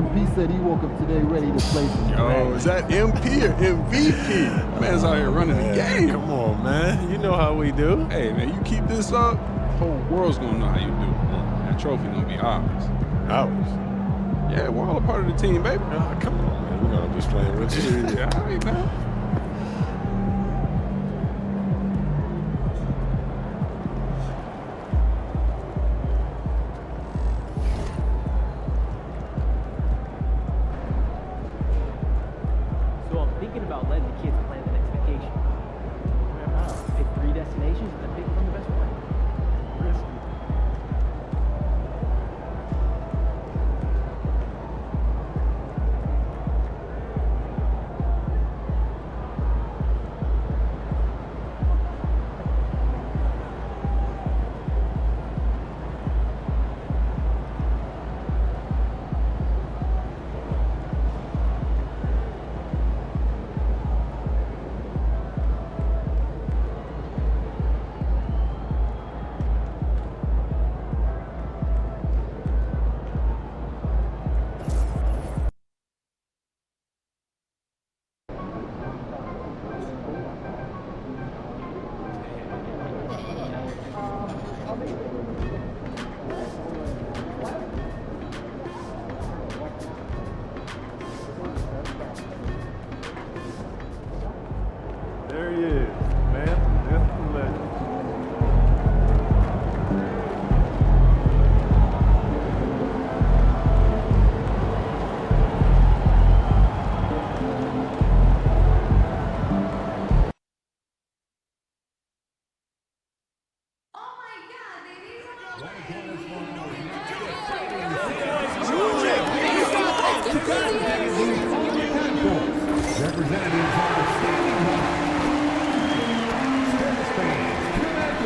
MP said he woke up today ready to play some Yo, is that MP or MVP? Man's out here running the game. Come on, man. You know how we do. Hey, man, you keep this up, the whole world's gonna know how you do. That trophy gonna be ours. Ours? Yeah, we're all a part of the team, baby. Oh, come on, man. You know I'm just playing with you. Yeah, all right, man. So I'm thinking about letting the kids plan the next vacation. Pick 3 destinations and then pick from the best one. Risky. There he is, man. That's the legend. Representatives are standing by.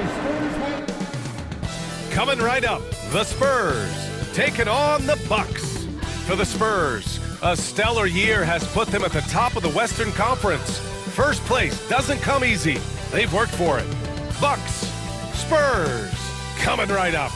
Spurs fans, Coming right up, the Spurs taking on the Bucks. For the Spurs, a stellar year has put them at the top of the Western Conference. First place doesn't come easy. They've worked for it. Bucks, Spurs, coming right up.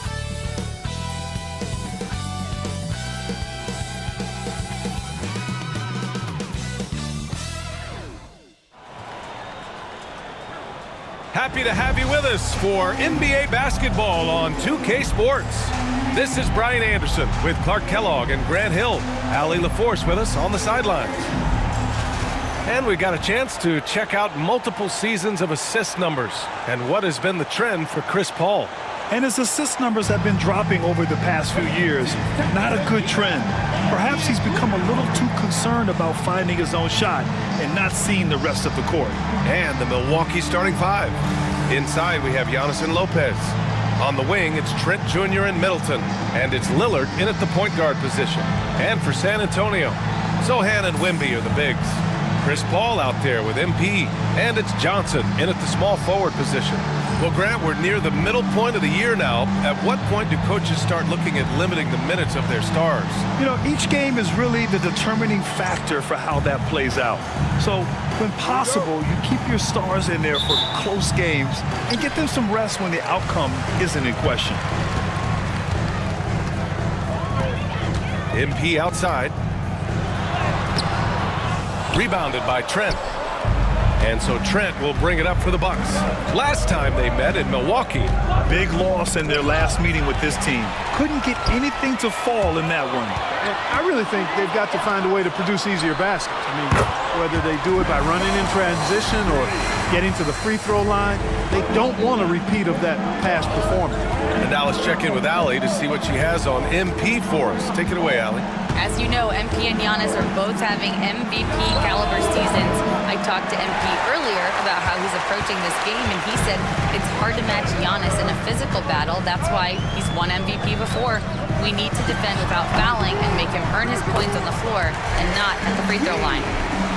Happy to have you with us for NBA basketball on 2K Sports. This is Brian Anderson with Clark Kellogg and Grant Hill. Allie LaForce with us on the sidelines. And we got a chance to check out multiple seasons of assist numbers and what has been the trend for Chris Paul. And his assist numbers have been dropping over the past few years. Not a good trend. Perhaps he's become a little too concerned about finding his own shot and not seeing the rest of the court. And the Milwaukee starting 5. Inside, we have Giannis and Lopez. On the wing, it's Trent Jr. and Middleton. And it's Lillard in at the point guard position. And for San Antonio, Sohan and Wemby are the bigs. Chris Paul out there with MP. And it's Johnson in at the small forward position. Well, Grant, we're near the middle point of the year now. At what point do coaches start looking at limiting the minutes of their stars? You know, each game is really the determining factor for how that plays out. So, when possible, you keep your stars in there for close games and get them some rest when the outcome isn't in question. MP outside. Rebounded by Trent. And so Trent will bring it up for the Bucks. Last time they met in Milwaukee. Big loss in their last meeting with this team. Couldn't get anything to fall in that one. And I really think they've got to find a way to produce easier baskets. I mean, whether they do it by running in transition or getting to the free throw line, they don't want a repeat of that past performance. And now let's check in with Allie to see what she has on MP for us. Take it away, Allie. As you know, MP and Giannis are both having MVP caliber seasons. I talked to MP earlier about how he's approaching this game, and he said it's hard to match Giannis in a physical battle. That's why he's won MVP before. We need to defend without fouling and make him earn his points on the floor and not at the free throw line.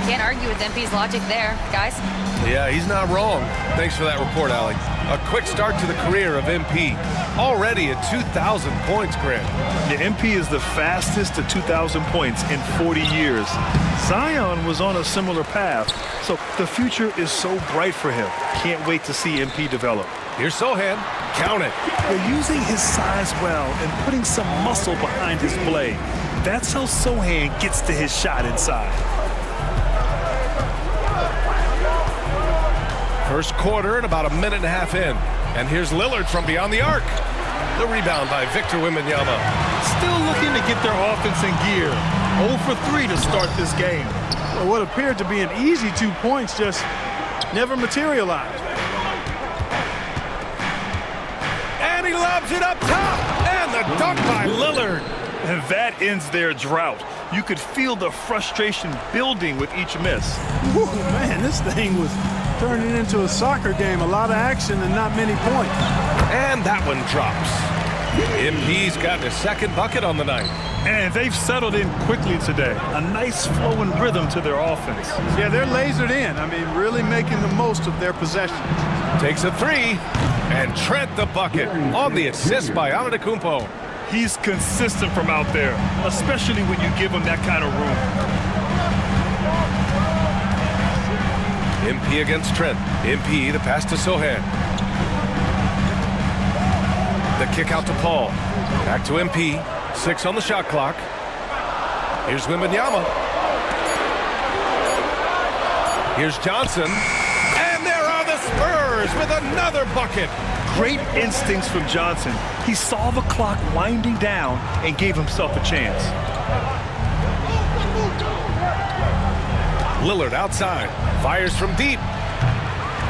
Can't argue with MP's logic there, guys. Yeah, he's not wrong. Thanks for that report, Allie. A quick start to the career of MP. Already at 2,000 points, Grant. Yeah, MP is the fastest to 2,000 points in 40 years. Zion was on a similar path, so the future is so bright for him. Can't wait to see MP develop. Here's Sohan. Count it. They're using his size well and putting some muscle behind his blade. That's how Sohan gets to his shot inside. First quarter and about a minute and a half in. And here's Lillard from beyond the arc. The rebound by Victor Wembanyama. Still looking to get their offense in gear. 0 for 3 to start this game. Well, what appeared to be an easy 2 points just never materialized. And he lobs it up top. And the dunk by Lillard. And that ends their drought. You could feel the frustration building with each miss. Whew, man, this thing was turning into a soccer game. A lot of action and not many points. And that one drops. MP's gotten his second bucket on the night. And they've settled in quickly today. A nice flowing rhythm to their offense. Yeah, they're lasered in. I mean, really making the most of their possession. Takes a 3. And Trent the bucket on the assist by Antetokounmpo. He's consistent from out there, especially when you give him that kind of room. MP against Trent. MP, the pass to Sohan. The kick out to Paul. Back to MP. 6 on the shot clock. Here's Wembanyama. Here's Johnson. And there are the Spurs with another bucket. Great instincts from Johnson. He saw the clock winding down and gave himself a chance. Lillard outside. Fires from deep.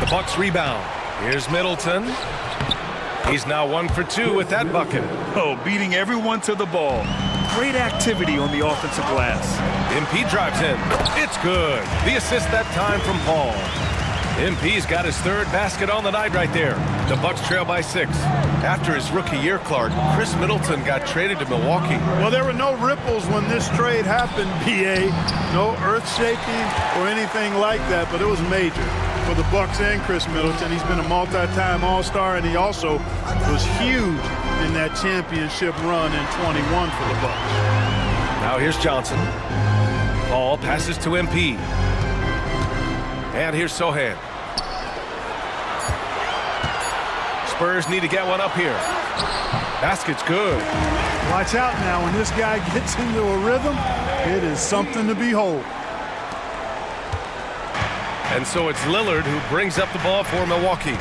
The Bucks rebound. Here's Middleton. He's now 1 for 2 with that bucket. Oh, beating everyone to the ball. Great activity on the offensive glass. MP drives in. It's good. The assist that time from Paul. MP's got his 3rd basket on the night right there. The Bucks trail by 6. After his rookie year, Clark, Chris Middleton got traded to Milwaukee. Well, there were no ripples when this trade happened, BA. No earth-shaking or anything like that, but it was major for the Bucks and Chris Middleton. He's been a multi-time All-Star, and he also was huge in that championship run in 21 for the Bucks. Now here's Johnson. Paul passes to MP. And here's Sohan. Spurs need to get one up here. Basket's good. Watch out now. When this guy gets into a rhythm, it is something to behold. And so it's Lillard who brings up the ball for Milwaukee.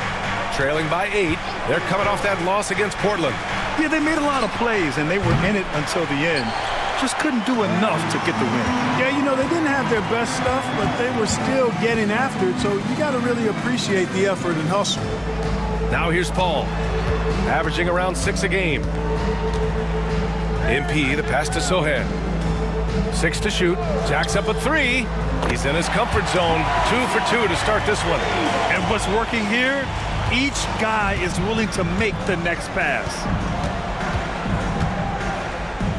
Trailing by 8. They're coming off that loss against Portland. Yeah, they made a lot of plays, and they were in it until the end. Just couldn't do enough to get the win. Yeah, you know, they didn't have their best stuff, but they were still getting after it, so you got to really appreciate the effort and hustle. Now here's Paul, averaging around 6 a game. MP, the pass to Sohan. 6 to shoot, jacks up a 3. He's in his comfort zone, 2 for 2 to start this one. And what's working here, each guy is willing to make the next pass.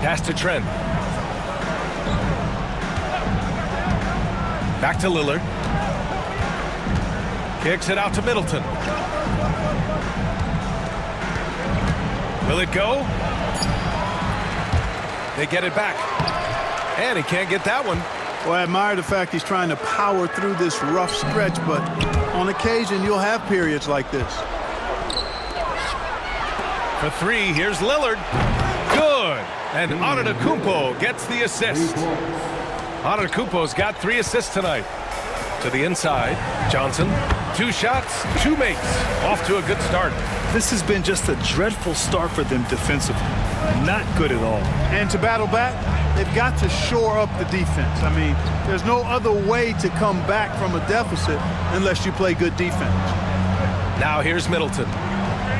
Pass to Trent. Back to Lillard. Kicks it out to Middleton. Will it go? They get it back. And he can't get that one. Well, I admire the fact he's trying to power through this rough stretch, but on occasion you'll have periods like this. For 3, here's Lillard. Good. And Antetokounmpo gets the assist. Antetokounmpo's got 3 assists tonight. To the inside, Johnson. 2 shots, 2 makes. Off to a good start. This has been just a dreadful start for them defensively. Not good at all. And to battle back, they've got to shore up the defense. I mean, there's no other way to come back from a deficit unless you play good defense. Now here's Middleton.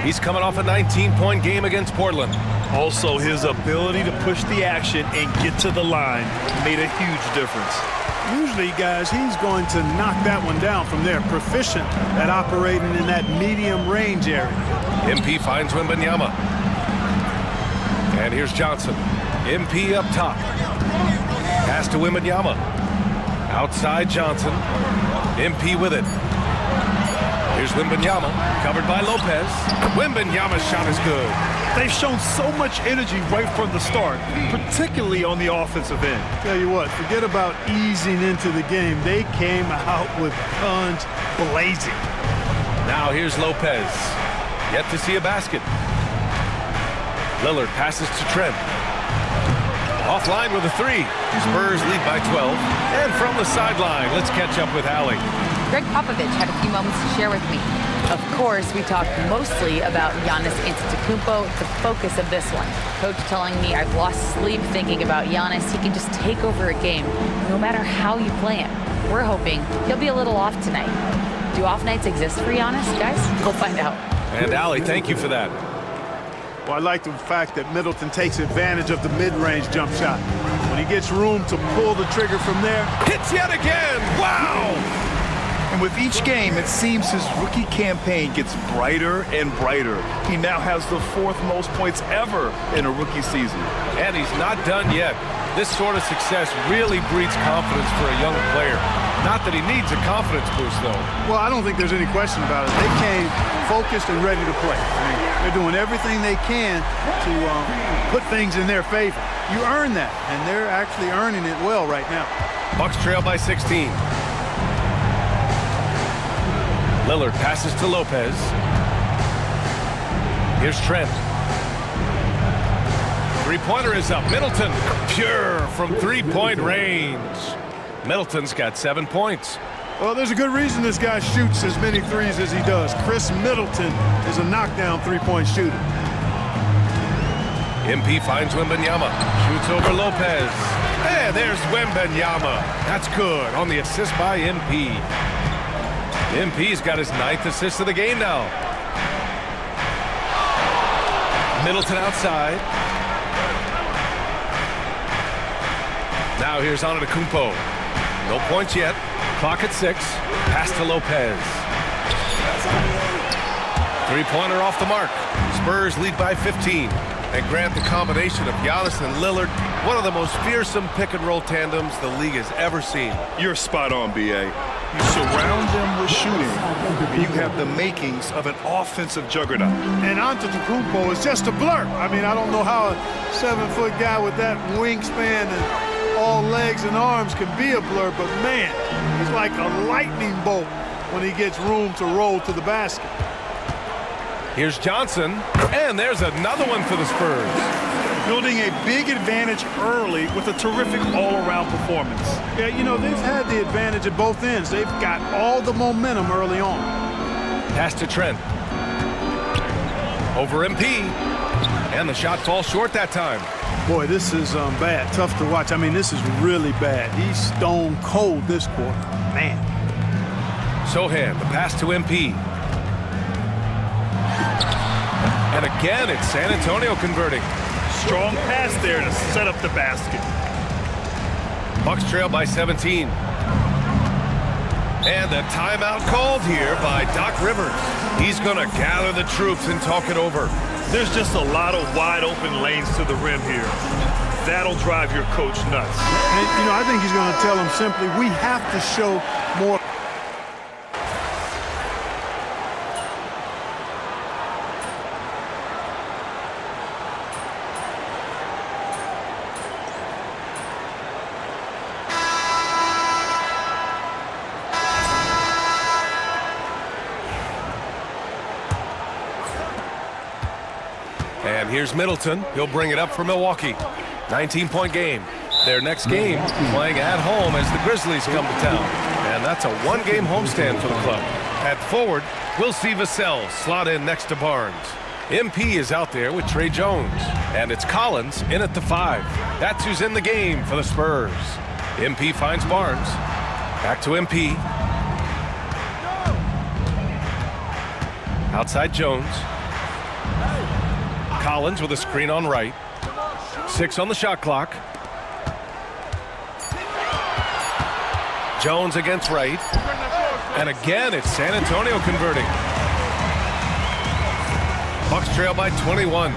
He's coming off a 19-point game against Portland. Also, his ability to push the action and get to the line made a huge difference. Usually, guys, he's going to knock that one down from there. Proficient at operating in that medium range area. MP finds Wembanyama. And here's Johnson. MP up top. Pass to Wembanyama. Outside Johnson. MP with it. Here's Wembanyama, covered by Lopez. Wembanyama's shot is good. They've shown so much energy right from the start, particularly on the offensive end. Tell you what, forget about easing into the game. They came out with guns blazing. Now here's Lopez. Yet to see a basket. Lillard passes to Trent. Offline with a three. Spurs lead by 12. And from the sideline, let's catch up with Allie. Greg Popovich had a few moments to share with me. Of course, we talked mostly about Giannis Antetokounmpo, the focus of this one. Coach telling me I've lost sleep thinking about Giannis. He can just take over a game, no matter how you play him. We're hoping he'll be a little off tonight. Do off nights exist for Giannis, guys? We'll find out. And Allie, thank you for that. Well, I like the fact that Middleton takes advantage of the mid-range jump shot. When he gets room to pull the trigger from there. Hits yet again! Wow! And with each game, it seems his rookie campaign gets brighter and brighter. He now has the 4th most points ever in a rookie season. And he's not done yet. This sort of success really breeds confidence for a young player. Not that he needs a confidence boost, though. Well, I don't think there's any question about it. They came focused and ready to play. I mean, they're doing everything they can to put things in their favor. You earn that, and they're actually earning it well right now. Bucks trail by 16. Lillard passes to Lopez. Here's Trent. Three-pointer is up. Middleton, pure from three-point range. Middleton's got 7 points. Well, there's a good reason this guy shoots as many threes as he does. Chris Middleton is a knockdown three-point shooter. MP finds Wembanyama. Shoots over Lopez. And there's Wembanyama. That's good on the assist by MP. MP's got his 9th assist of the game now. Middleton outside. Now here's Antetokounmpo. No points yet. Clock at 6. Pass to Lopez. Three-pointer off the mark. Spurs lead by 15. And grant the combination of Giannis and Lillard, one of the most fearsome pick-and-roll tandems the league has ever seen. You're spot on, B.A. You surround them with shooting, and you have the makings of an offensive juggernaut. And Antetokounmpo is just a blur. I mean, I don't know how a 7-foot guy with that wingspan and all legs and arms can be a blur, but man, he's like a lightning bolt when he gets room to roll to the basket. Here's Johnson, and there's another one for the Spurs. Building a big advantage early with a terrific all-around performance. Yeah, you know, they've had the advantage at both ends. They've got all the momentum early on. Pass to Trent. Over MP. And the shot falls short that time. Boy, this is bad. Tough to watch. I mean, this is really bad. He's stone cold this quarter. Man. Sohan, the pass to MP. And again, it's San Antonio converting. Strong pass there to set up the basket. Bucks trail by 17. And a timeout called here by Doc Rivers. He's going to gather the troops and talk it over. There's just a lot of wide open lanes to the rim here. That'll drive your coach nuts. And, you know, I think he's going to tell them simply, we have to show more. And here's Middleton. He'll bring it up for Milwaukee. 19-point game. Their next game playing at home as the Grizzlies come to town. And that's a one-game homestand for the club. At forward, we'll see Vassell slot in next to Barnes. MP is out there with Trey Jones. And it's Collins in at the 5. That's who's in the game for the Spurs. MP finds Barnes. Back to MP. Outside Jones. Collins with a screen on right. 6 on the shot clock. Jones against right. And again, it's San Antonio converting. Bucks trail by 21.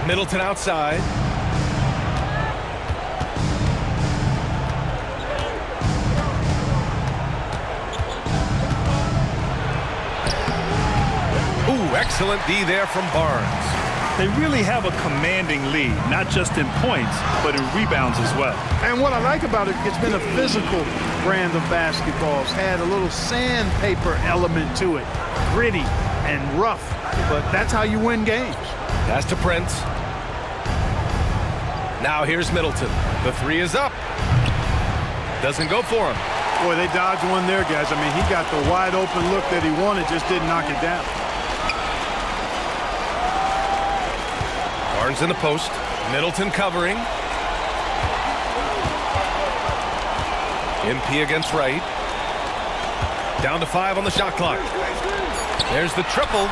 Middleton outside. Ooh, excellent D there from Barnes. They really have a commanding lead, not just in points, but in rebounds as well. And what I like about it, it's been a physical brand of basketball. It's had a little sandpaper element to it, gritty and rough, but that's how you win games. Pass to Prince. Now here's Middleton. The three is up. Doesn't go for him. Boy, they dodged one there, guys. I mean, he got the wide open look that he wanted, just didn't knock it down. Barnes in the post. Middleton covering. MP against Wright. Down to 5 on the shot clock. There's the triple.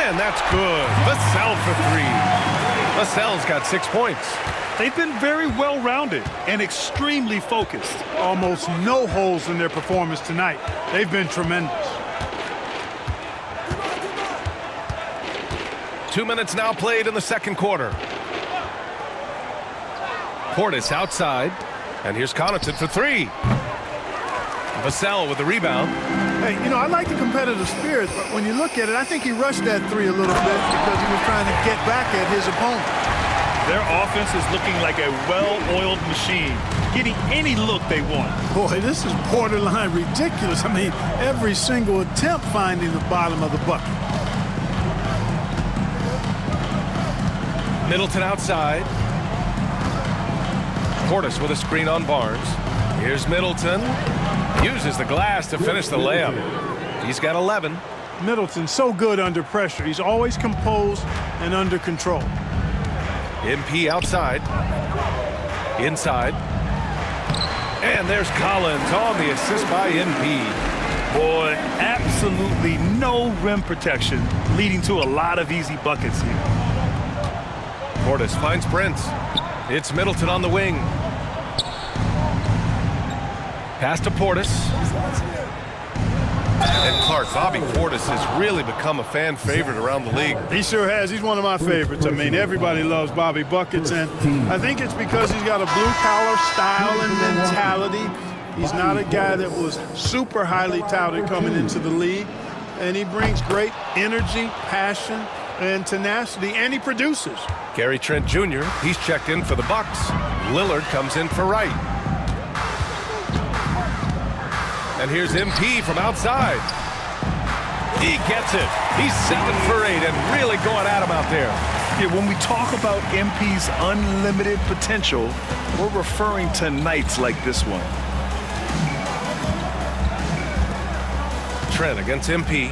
And that's good. Vassell for 3. Vassell's got 6 points. They've been very well-rounded and extremely focused. Almost no holes in their performance tonight. They've been tremendous. 2 minutes now played in the second quarter. Portis outside. And here's Connaughton for 3. Vassell with the rebound. Hey, you know, I like the competitive spirit, but when you look at it, I think he rushed that 3 a little bit because he was trying to get back at his opponent. Their offense is looking like a well-oiled machine, getting any look they want. Boy, this is borderline ridiculous. I mean, every single attempt finding the bottom of the bucket. Middleton outside. Portis with a screen on Barnes. Here's Middleton. Uses the glass to finish the layup. He's got 11. Middleton's so good under pressure. He's always composed and under control. MP outside. Inside. And there's Collins on the assist by MP. Boy, absolutely no rim protection, leading to a lot of easy buckets here. Portis finds Prince. It's Middleton on the wing. Pass to Portis. And Clark, Bobby Portis has really become a fan favorite around the league. He sure has. He's one of my favorites. I mean, everybody loves Bobby Buckets, and I think it's because he's got a blue-collar style and mentality. He's not a guy that was super highly touted coming into the league, and he brings great energy, passion, and tenacity, and he produces. Gary Trent Jr., he's checked in for the Bucks. Lillard comes in for Wright. And here's MP from outside. He gets it. He's 7 for 8 and really going at him out there. Yeah, when we talk about MP's unlimited potential, we're referring to nights like this one. Trent against MP.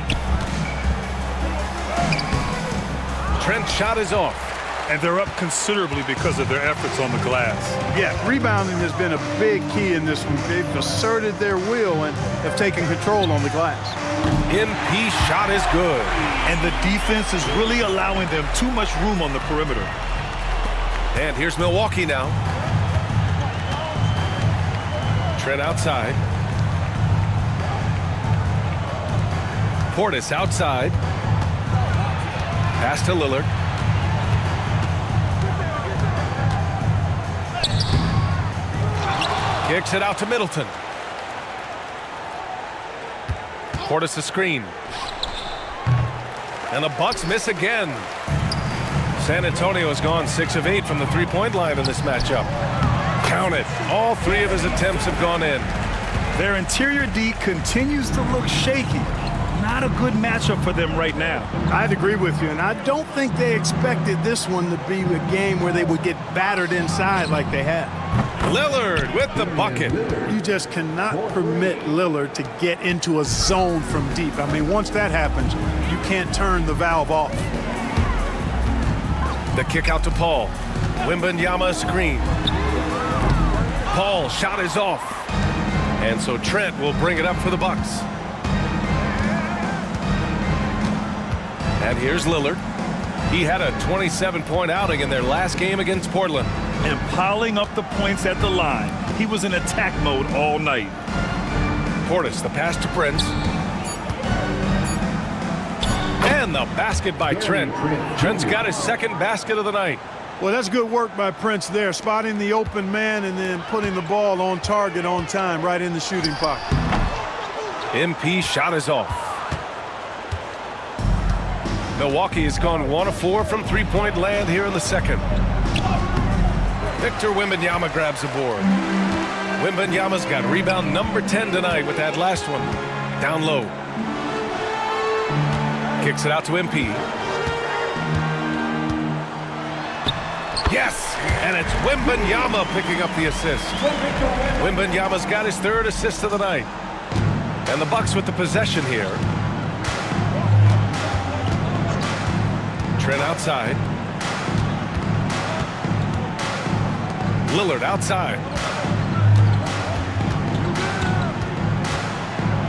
Trent's shot is off. And they're up considerably because of their efforts on the glass. Yeah, rebounding has been a big key in this one. They've asserted their will and have taken control on the glass. MP shot is good. And the defense is really allowing them too much room on the perimeter. And here's Milwaukee now. Trent outside. Portis outside. Pass to Lillard. Kicks it out to Middleton. Portis a screen. And the Bucks miss again. San Antonio has gone 6 of 8 from the three-point line in this matchup. Count it. All 3 of his attempts have gone in. Their interior D continues to look shaky. Not a good matchup for them right now. I'd agree with you, and I don't think they expected this one to be a game where they would get battered inside like they have. Lillard with the bucket. You just cannot permit Lillard to get into a zone from deep. I mean, once that happens, you can't turn the valve off. The kick out to Paul. Wembanyama screen. Paul shot is off. And so Trent will bring it up for the Bucks. And here's Lillard. He had a 27-point outing in their last game against Portland. And piling up the points at the line. He was in attack mode all night. Portis, the pass to Prince. And the basket by Trent. Trent's got his second basket of the night. Well, that's good work by Prince there, spotting the open man and then putting the ball on target on time right in the shooting pocket. MP shot is off. Milwaukee has gone 1 of 4 from three-point land here in the second. Victor Wembanyama grabs the board. Wembanyama's got rebound number 10 tonight with that last one. Down low. Kicks it out to MP. Yes! And it's Wembanyama picking up the assist. Wembanyama's got his 3rd assist of the night. And the Bucks with the possession here. Trent outside. Lillard outside.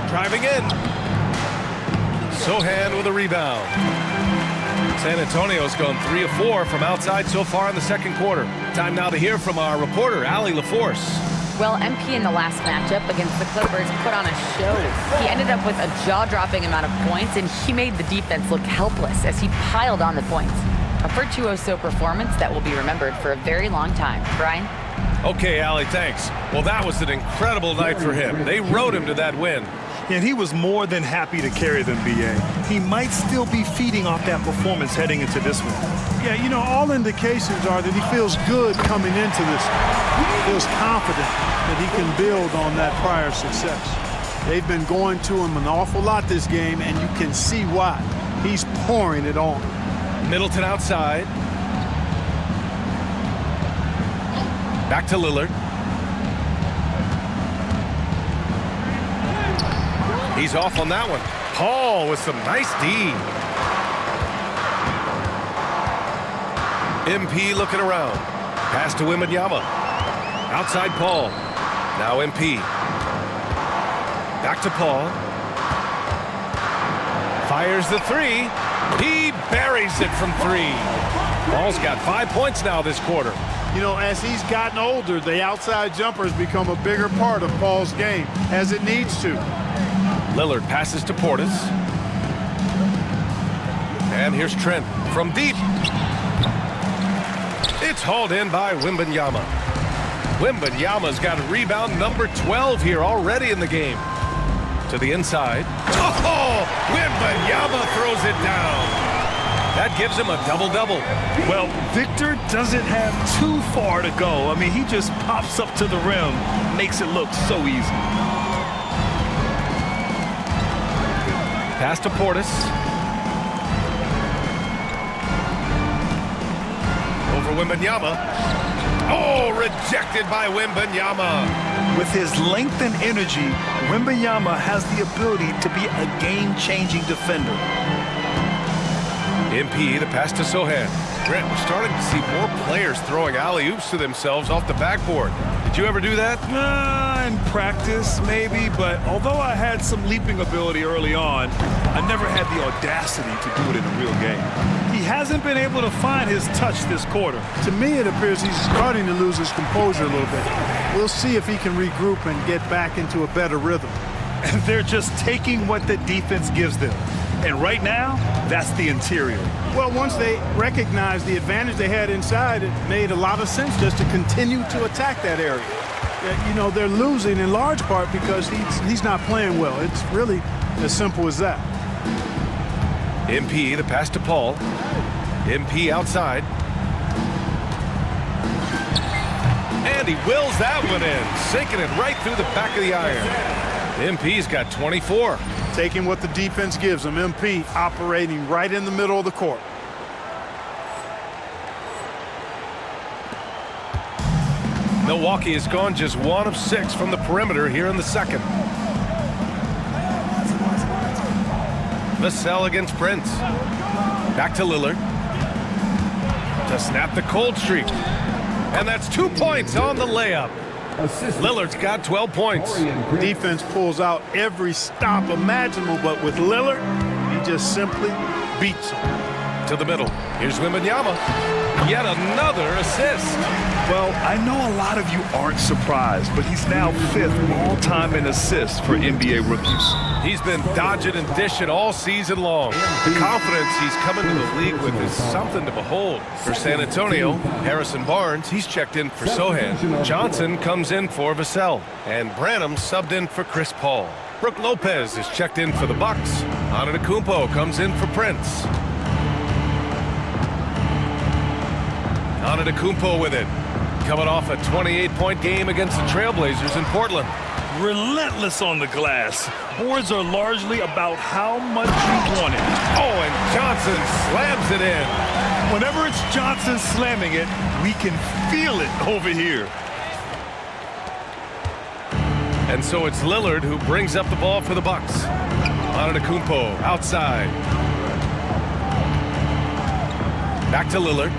Driving in. Sohan with a rebound. San Antonio's gone 3 of 4 from outside so far in the second quarter. Time now to hear from our reporter, Allie LaForce. Well, MP in the last matchup against the Clippers put on a show. He ended up with a jaw-dropping amount of points, and he made the defense look helpless as he piled on the points. A virtuoso performance that will be remembered for a very long time. Brian? Okay, Allie, thanks. Well, that was an incredible night for him. They rode him to that win. And he was more than happy to carry them, B.A. He might still be feeding off that performance heading into this one. Yeah, you know, all indications are that he feels good coming into this. He feels confident that he can build on that prior success. They've been going to him an awful lot this game, and you can see why. He's pouring it on. Middleton outside. Back to Lillard. He's off on that one. Paul with some nice D. MP looking around. Pass to Wembanyama. Outside Paul. Now MP. Back to Paul. Fires the 3. He buries it from 3. Paul's got 5 points now this quarter. You know, as he's gotten older, the outside jumper's become a bigger part of Paul's game, as it needs to. Lillard passes to Portis. And here's Trent from deep. It's hauled in by Wembanyama. Wembanyama's got rebound number 12 here already in the game. To the inside. Oh! Wembanyama throws it down. That gives him a double-double. Well, Victor doesn't have too far to go. I mean, he just pops up to the rim, makes it look so easy. Pass to Portis. Over Wembanyama. Oh, rejected by Wembanyama. With his length and energy, Wembanyama has the ability to be a game-changing defender. MP, the pass to Sohan. Brent, we're starting to see more players throwing alley-oops to themselves off the backboard. Did you ever do that? In practice, maybe, but although I had some leaping ability early on, I never had the audacity to do it in a real game. He hasn't been able to find his touch this quarter. To me, it appears he's starting to lose his composure a little bit. We'll see if he can regroup and get back into a better rhythm. And they're just taking what the defense gives them. And right now, that's the interior. Well, once they recognized the advantage they had inside, it made a lot of sense just to continue to attack that area. You know, they're losing in large part because he's not playing well. It's really as simple as that. MP, the pass to Paul. MP outside. And he wills that one in, sinking it right through the back of the iron. MP's got 24. Taking what the defense gives him. MP operating right in the middle of the court. Milwaukee has gone just 1 of 6 from the perimeter here in the second. Vassell against Prince. Back to Lillard. To snap the cold streak. And that's 2 points on the layup. Lillard's got 12 points. Defense pulls out every stop imaginable, but with Lillard, he just simply beats him. To the middle. Here's Wembanyama. Yet another assist. Well, I know a lot of you aren't surprised, but he's now 5th all-time in assists for NBA rookies. He's been dodging and dishing all season long. The confidence he's coming to the league with is something to behold. For San Antonio, Harrison Barnes, he's checked in for Sohan. Johnson comes in for Vassell. And Branham subbed in for Chris Paul. Brook Lopez is checked in for the Bucks. Antetokounmpo comes in for Prince. Antetokounmpo with it. Coming off a 28-point game against the Trailblazers in Portland. Relentless on the glass. Boards are largely about how much you want it. Oh, and Johnson slams it in. Whenever it's Johnson slamming it, we can feel it over here. And so it's Lillard who brings up the ball for the Bucks. Antetokounmpo outside. Back to Lillard.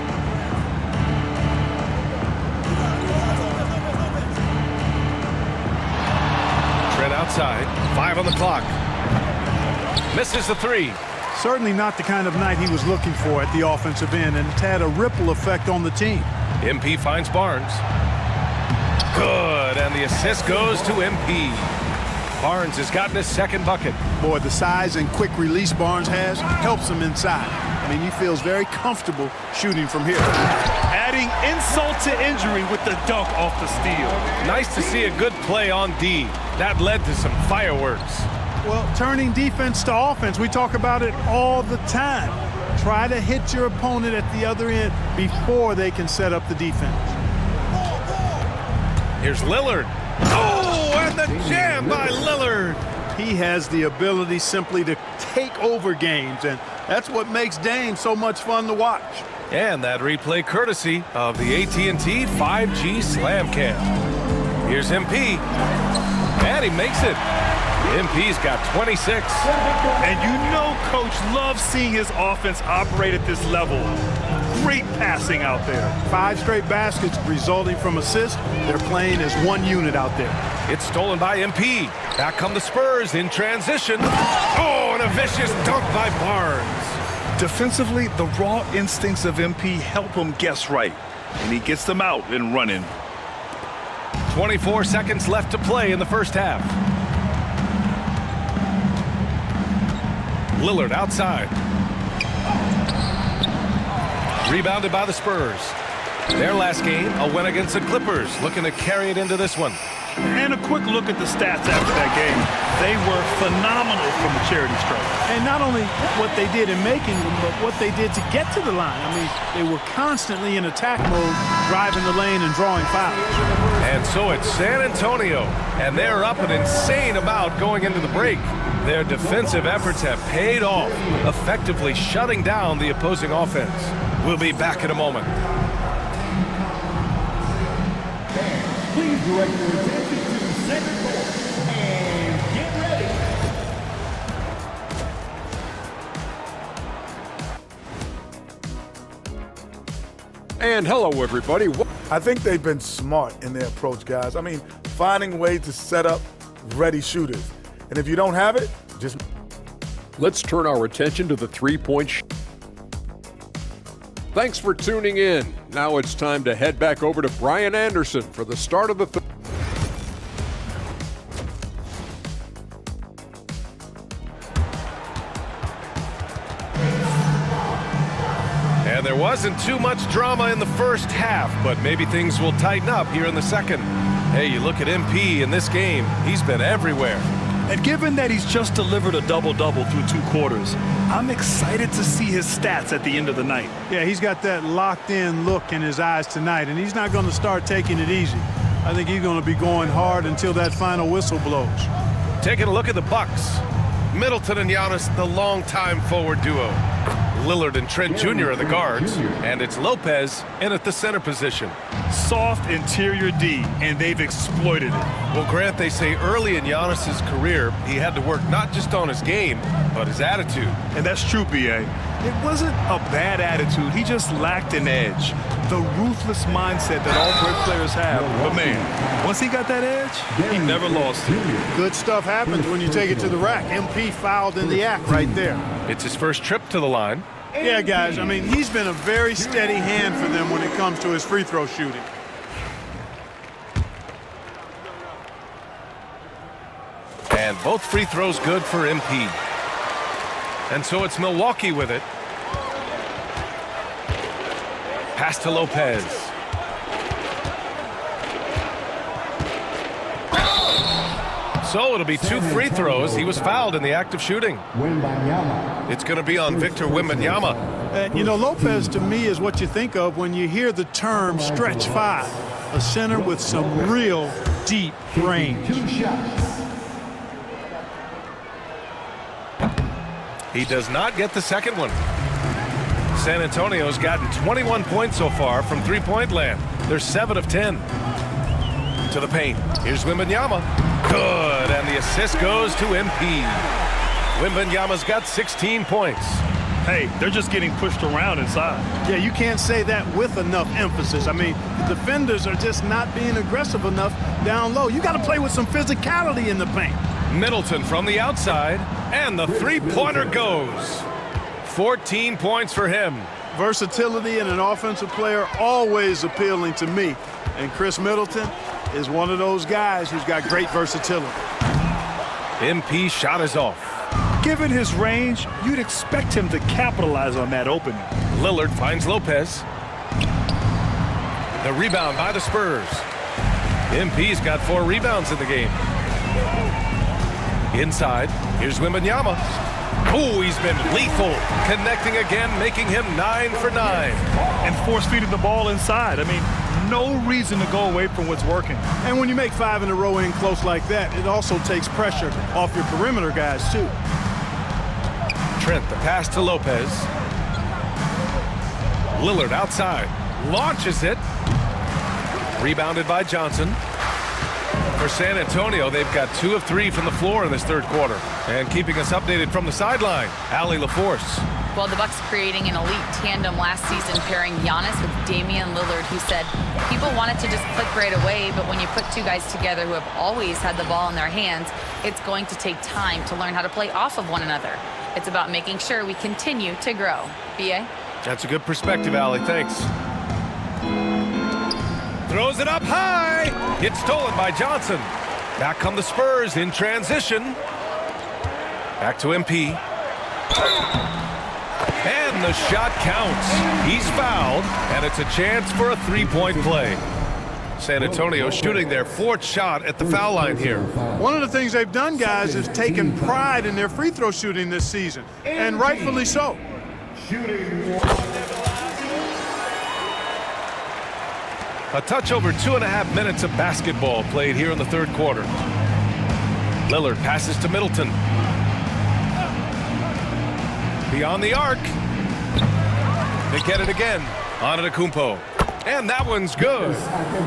Trent outside. 5 on the clock. Misses the 3. Certainly not the kind of night he was looking for at the offensive end, and it's had a ripple effect on the team. MP finds Barnes. Good, and the assist goes to MP. Barnes has gotten his second bucket. Boy, the size and quick release Barnes has helps him inside. I mean, he feels very comfortable shooting from here. Adding insult to injury with the dunk off the steal. Nice to see a good play on D. That led to some fireworks. Well, turning defense to offense, we talk about it all the time. Try to hit your opponent at the other end before they can set up the defense. Here's Lillard. Oh, and the jam by Lillard. He has the ability simply to take over games, and that's what makes Dame so much fun to watch. And that replay courtesy of the AT&T 5G Slam Cam. Here's MP. And he makes it. MP's got 26. And you know Coach loves seeing his offense operate at this level. Great passing out there. 5 straight baskets resulting from assists. They're playing as one unit out there. It's stolen by MP. Back come the Spurs in transition. Oh, and a vicious dunk by Barnes. Defensively, the raw instincts of MP help him guess right. And he gets them out and running. 24 seconds left to play in the first half. Lillard outside. Rebounded by the Spurs. Their last game, a win against the Clippers, looking to carry it into this one. And a quick look at the stats after that game. They were phenomenal from the charity stripe. And not only what they did in making them, but what they did to get to the line. I mean, they were constantly in attack mode, driving the lane and drawing fouls. And so it's San Antonio, and they're up an insane amount going into the break. Their defensive efforts have paid off, effectively shutting down the opposing offense. We'll be back in a moment. Please direct your attention to center court and get ready. And hello, everybody. I think they've been smart in their approach, guys. I mean, finding ways to set up ready shooters. And if you don't have it, just... Let's turn our attention to the three-point shot. Thanks for tuning in. Now it's time to head back over to Brian Anderson for the start of the And there wasn't too much drama in the first half, but maybe things will tighten up here in the second. Hey, you look at MP in this game, he's been everywhere. And given that he's just delivered a double-double through 2 quarters, I'm excited to see his stats at the end of the night. Yeah, he's got that locked-in look in his eyes tonight, and he's not going to start taking it easy. I think he's going to be going hard until that final whistle blows. Taking a look at the Bucks. Middleton and Giannis, the longtime forward duo. Lillard and Trent Jr. are the guards, and it's Lopez in at the center position. Soft interior D, and they've exploited it. Well, Grant, they say early in Giannis's career, he had to work not just on his game, but his attitude. And that's true, B.A. It wasn't a bad attitude. He just lacked an edge. The ruthless mindset that all great players have. But, man, once he got that edge, he never lost it. Good stuff happens when you take it to the rack. MP fouled in the act right there. It's his first trip to the line. Yeah, guys, I mean, he's been a very steady hand for them when it comes to his free throw shooting. And both free throws good for MP. And so it's Milwaukee with it. Pass to Lopez. So it'll be 2 free throws. He was fouled in the act of shooting. It's going to be on Victor Wembanyama. You know, Lopez to me is what you think of when you hear the term stretch five, a center with some real deep range. He does not get the second one. San Antonio's gotten 21 points so far from three-point land. They're 7 of 10. To the paint. Here's Wembanyama. Good, and the assist goes to MP. Wembanyama's got 16 points. Hey, they're just getting pushed around inside. Yeah, you can't say that with enough emphasis. I mean, the defenders are just not being aggressive enough down low. You got to play with some physicality in the paint. Middleton from the outside, and the three-pointer goes. 14 points for him. Versatility in an offensive player always appealing to me. And Chris Middleton is one of those guys who's got great versatility. MP shot is off. Given his range, you'd expect him to capitalize on that opening. Lillard finds Lopez. The rebound by the Spurs. MP's got 4 rebounds in the game. Inside, here's Wembanyama. Oh, he's been lethal. Connecting again, making him 9 for 9. And force-feeding the ball inside. I mean, no reason to go away from what's working. And when you make 5 in a row in close like that, it also takes pressure off your perimeter guys, too. Trent, the pass to Lopez. Lillard outside. Launches it. Rebounded by Johnson. For San Antonio, they've got 2 of 3 from the floor in this third quarter. And keeping us updated from the sideline, Allie LaForce. Well, the Bucks creating an elite tandem last season, pairing Giannis with Damian Lillard, who said people wanted to just click right away, but when you put 2 guys together who have always had the ball in their hands, it's going to take time to learn how to play off of one another. It's about making sure we continue to grow. B.A.? That's a good perspective, Allie. Thanks. Throws it up high. It's stolen by Johnson. Back come the Spurs in transition. Back to MP. And the shot counts. He's fouled, and it's a chance for a 3-point play. San Antonio shooting their 4th shot at the foul line here. One of the things they've done, guys, is taken pride in their free throw shooting this season, and rightfully so. A touch over 2.5 minutes of basketball played here in the third quarter. Lillard passes to Middleton. Beyond the arc. They get it again. Antetokounmpo. And that one's good.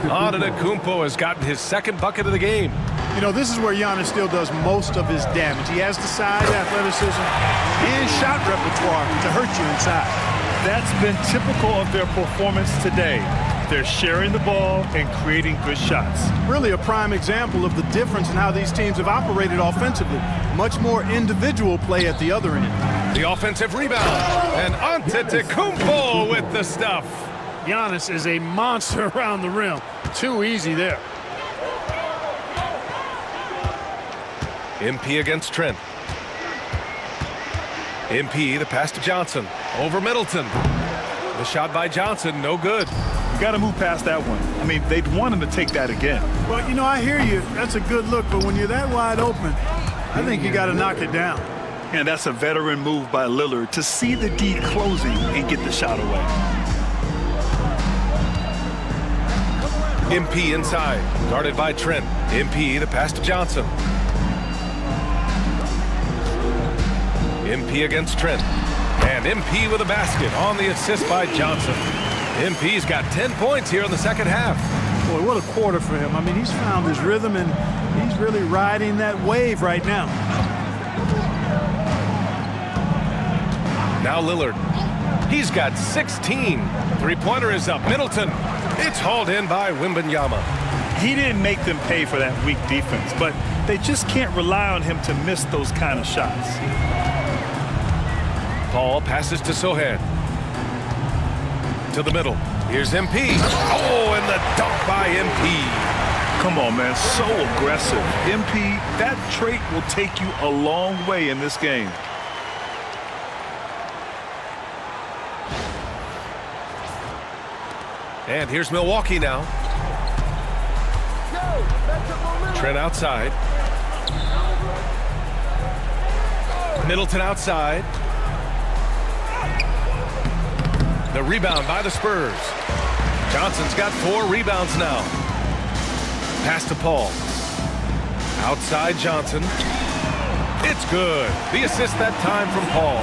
Antetokounmpo has gotten his 2nd bucket of the game. You know, this is where Giannis still does most of his damage. He has the size, athleticism, and shot repertoire to hurt you inside. That's been typical of their performance today. They're sharing the ball and creating good shots. Really a prime example of the difference in how these teams have operated offensively. Much more individual play at the other end. The offensive rebound. And Antetokounmpo with the stuff. Giannis is a monster around the rim. Too easy there. MP against Trent. MP, the pass to Johnson. Over Middleton. The shot by Johnson, no good. You got to move past that one. I mean, they'd want him to take that again. Well, you know, I hear you. That's a good look, but when you're that wide open, I think you got to knock it down. And that's a veteran move by Lillard to see the D closing and get the shot away. MP inside, guarded by Trent. MP, the pass to Johnson. MP against Trent. And MP with a basket on the assist by Johnson. MP's got 10 points here in the second half. Boy, what a quarter for him. I mean, he's found his rhythm, and he's really riding that wave right now. Now Lillard. He's got 16. 3-pointer is up. Middleton. It's hauled in by Wembanyama. He didn't make them pay for that weak defense, but they just can't rely on him to miss those kind of shots. Paul passes to Sohan. To the middle. Here's MP. Oh, and the dunk by MP. Come on, man. So aggressive. MP, that trait will take you a long way in this game. And here's Milwaukee now. Trent outside. Middleton outside. The rebound by the Spurs. Johnson's got 4 rebounds now. Pass to Paul. Outside Johnson. It's good. The assist that time from Paul.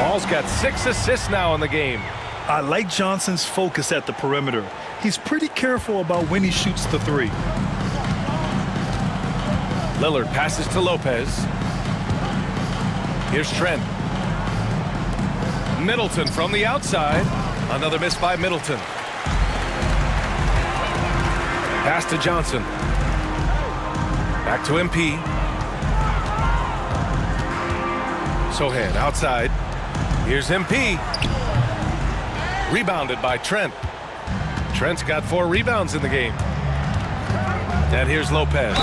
Paul's got 6 assists now in the game. I like Johnson's focus at the perimeter. He's pretty careful about when he shoots the 3. Lillard passes to Lopez. Here's Trent. Middleton from the outside. Another miss by Middleton. Pass to Johnson. Back to MP. Sohan outside. Here's MP. Rebounded by Trent. Trent's got 4 rebounds in the game. And here's Lopez.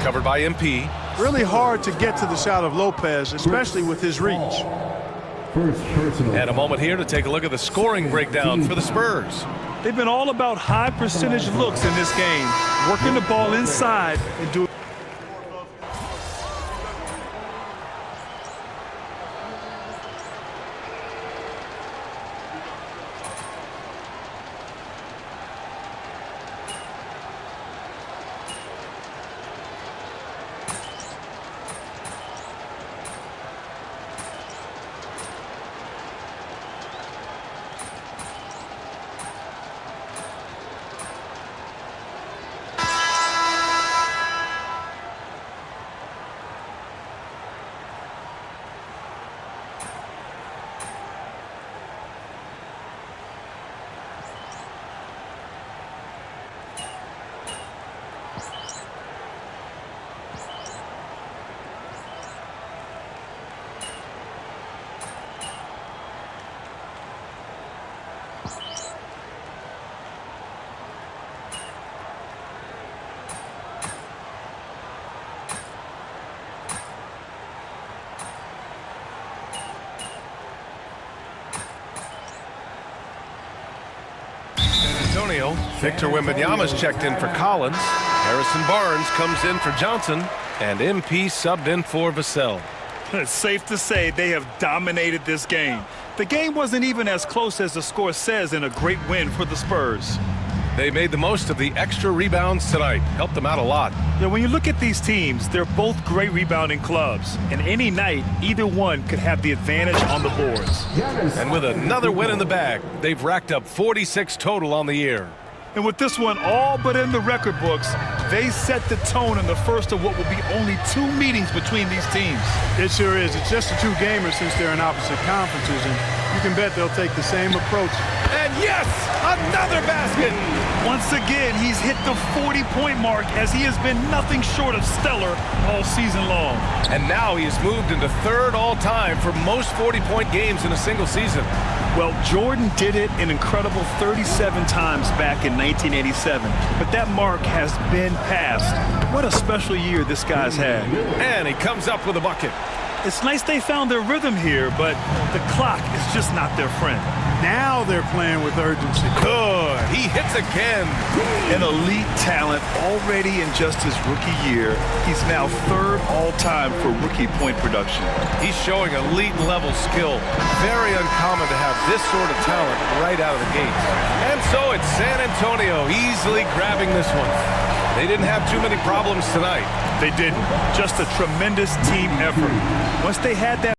Covered by MP. Really hard to get to the shot of Lopez, especially with his reach. And a moment here to take a look at the scoring breakdown for the Spurs. They've been all about high percentage looks in this game, working the ball inside and doing. Victor Wembanyama's checked in for Collins. Harrison Barnes comes in for Johnson. And MP subbed in for Vassell. It's safe to say they have dominated this game. The game wasn't even as close as the score says in a great win for the Spurs. They made the most of the extra rebounds tonight. Helped them out a lot. Yeah, when you look at these teams, they're both great rebounding clubs. And any night, either one could have the advantage on the boards. And with another win in the bag, they've racked up 46 total on the year. And with this one all but in the record books, they set the tone in the first of what will be only 2 meetings between these teams. It sure is. It's just a 2 gamers since they're in opposite conferences, and you can bet they'll take the same approach. And yes, another basket. Once again, he's hit the 40-point mark as he has been nothing short of stellar all season long. And now he has moved into 3rd all-time for most 40-point games in a single season. Well, Jordan did it an incredible 37 times back in 1987, but that mark has been passed. What a special year this guy's had. And he comes up with a bucket. It's nice they found their rhythm here, but the clock is just not their friend. Now they're playing with urgency. Good. He hits again. An elite talent already in just his rookie year. He's now 3rd all-time for rookie point production. He's showing elite level skill. Very uncommon to have this sort of talent right out of the gate. And so it's San Antonio easily grabbing this one. They didn't have too many problems tonight. They didn't. Just a tremendous team effort. Once they had that